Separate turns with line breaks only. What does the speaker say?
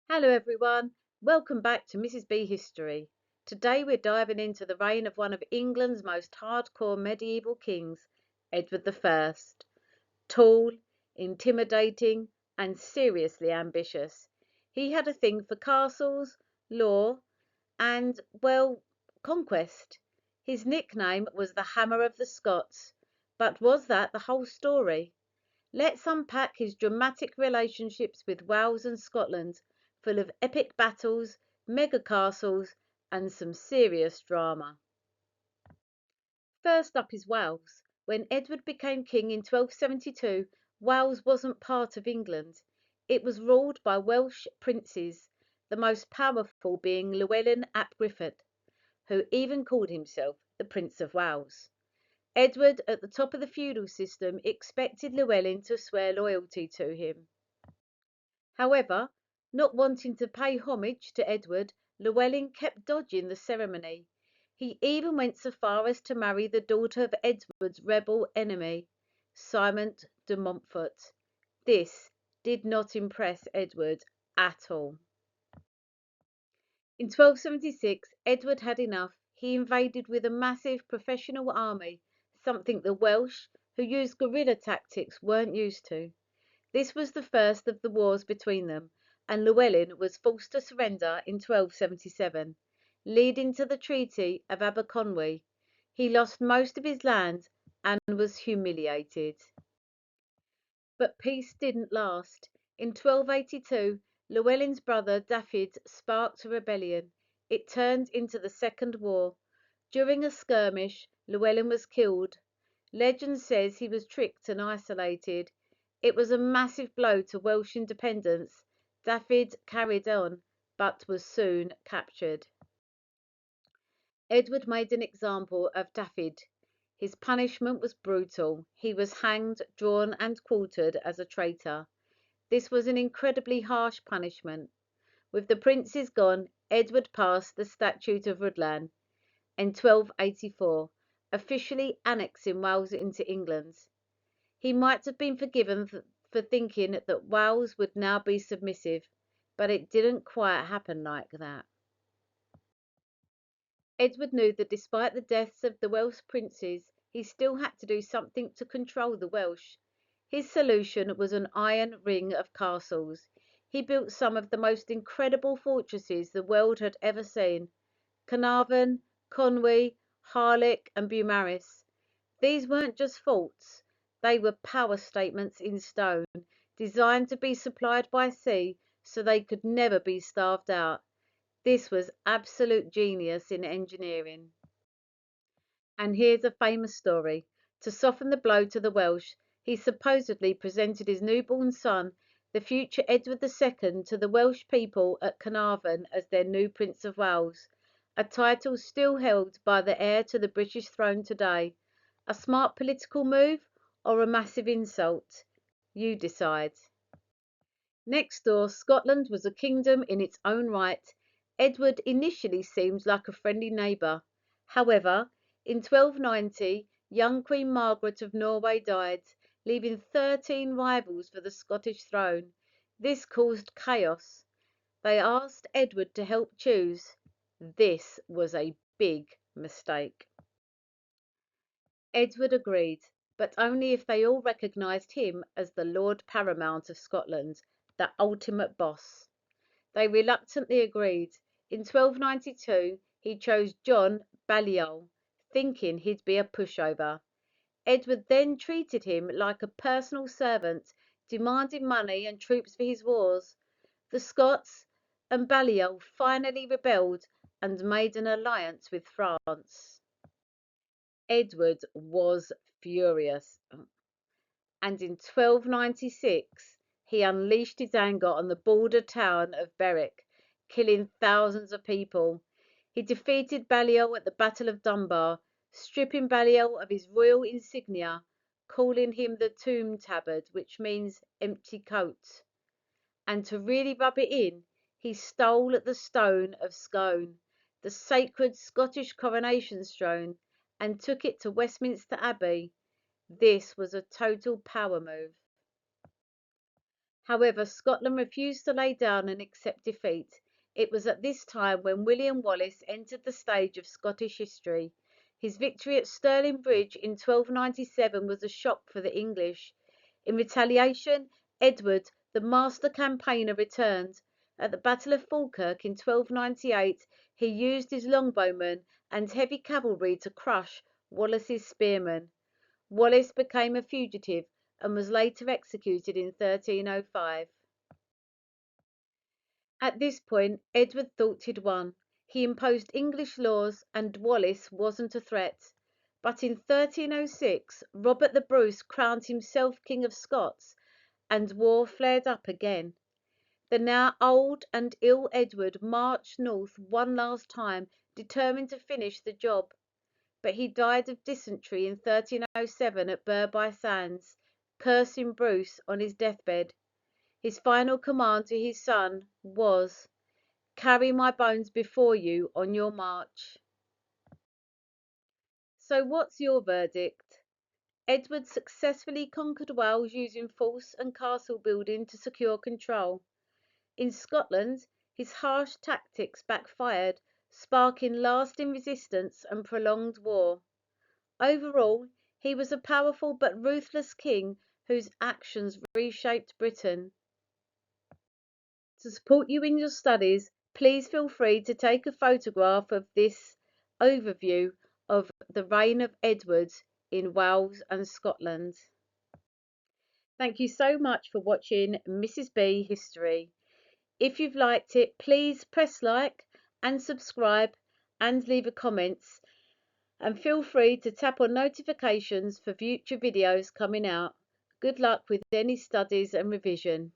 Hello everyone, welcome back to Mrs. B History. Today we're diving into the reign of one of England's most hardcore medieval kings, Edward I. Tall, intimidating, and seriously ambitious. He had a thing for castles, law, and, well, conquest. His nickname was the Hammer of the Scots, but was that the whole story? Let's unpack his dramatic relationships with Wales and Scotland, full of epic battles, mega castles, and some serious drama. First up is Wales. When Edward became king in 1272, Wales wasn't part of England. It was ruled by Welsh princes, the most powerful being Llewellyn ap Gruffudd, who even called himself the Prince of Wales. Edward, at the top of the feudal system, expected Llewellyn to swear loyalty to him. However, not wanting to pay homage to Edward, Llewellyn kept dodging the ceremony. He even went so far as to marry the daughter of Edward's rebel enemy, Simon de Montfort. This did not impress Edward at all. In 1276, Edward had enough. He invaded with a massive professional army, something the Welsh, who used guerrilla tactics, weren't used to. This was the first of the wars between them, and Llewellyn was forced to surrender in 1277, leading to the Treaty of Aberconwy. He lost most of his land and was humiliated. But peace didn't last. In 1282, Llewellyn's brother Dafydd sparked a rebellion. It turned into the Second War. During a skirmish, Llewellyn was killed. Legend says he was tricked and isolated. It was a massive blow to Welsh independence. Dafydd carried on, but was soon captured. Edward made an example of Dafydd. His punishment was brutal. He was hanged, drawn, and quartered as a traitor. This was an incredibly harsh punishment. With the princes gone, Edward passed the Statute of Rhuddlan in 1284, officially annexing Wales into England. He might have been forgiven for thinking that Wales would now be submissive, but it didn't quite happen like that. Edward knew that despite the deaths of the Welsh princes, he still had to do something to control the Welsh. His solution was an iron ring of castles. He built some of the most incredible fortresses the world had ever seen: Carnarvon, Conwy, Harlech, and Beaumaris. These weren't just forts, they were power statements in stone, designed to be supplied by sea so they could never be starved out. This was absolute genius in engineering. And here's a famous story. To soften the blow to the Welsh, he supposedly presented his newborn son, the future Edward II, to the Welsh people at Carnarvon as their new Prince of Wales, a title still held by the heir to the British throne today. A smart political move or a massive insult? You decide. Next door, Scotland was a kingdom in its own right. Edward initially seemed like a friendly neighbour. However, in 1290, young Queen Margaret of Norway died, leaving 13 rivals for the Scottish throne. This caused chaos. They asked Edward to help choose. This was a big mistake. Edward agreed, but only if they all recognised him as the Lord Paramount of Scotland, the ultimate boss. They reluctantly agreed. In 1292, he chose John Balliol, thinking he'd be a pushover. Edward then treated him like a personal servant, demanding money and troops for his wars. The Scots and Balliol finally rebelled and made an alliance with France. Edward was furious, and in 1296 he unleashed his anger on the border town of Berwick, killing thousands of people. He defeated Balliol at the Battle of Dunbar, stripping Balliol of his royal insignia, calling him the Tomb Tabard, which means empty coat. And to really rub it in, he stole the stone of Scone, the sacred Scottish coronation stone, and took it to Westminster Abbey. This was a total power move. However, Scotland refused to lay down and accept defeat. It was at this time when William Wallace entered the stage of Scottish history. His victory at Stirling Bridge in 1297 was a shock for the English. In retaliation, Edward, the master campaigner, returned. At the Battle of Falkirk in 1298, he used his longbowmen and heavy cavalry to crush Wallace's spearmen. Wallace became a fugitive and was later executed in 1305. At this point, Edward thought he'd won. He imposed English laws and Wallace wasn't a threat. But in 1306, Robert the Bruce crowned himself King of Scots and war flared up again. The now old and ill Edward marched north one last time, determined to finish the job. But he died of dysentery in 1307 at Burby Sands, cursing Bruce on his deathbed. His final command to his son was, "Carry my bones before you on your march." So what's your verdict? Edward successfully conquered Wales using force and castle building to secure control. In Scotland, his harsh tactics backfired, sparking lasting resistance and prolonged war. Overall, he was a powerful but ruthless king whose actions reshaped Britain. To support you in your studies, please feel free to take a photograph of this overview of the reign of Edward in Wales and Scotland. Thank you so much for watching Mrs. B History. If you've liked it, please press like and subscribe and leave a comment. And feel free to tap on notifications for future videos coming out. Good luck with any studies and revision.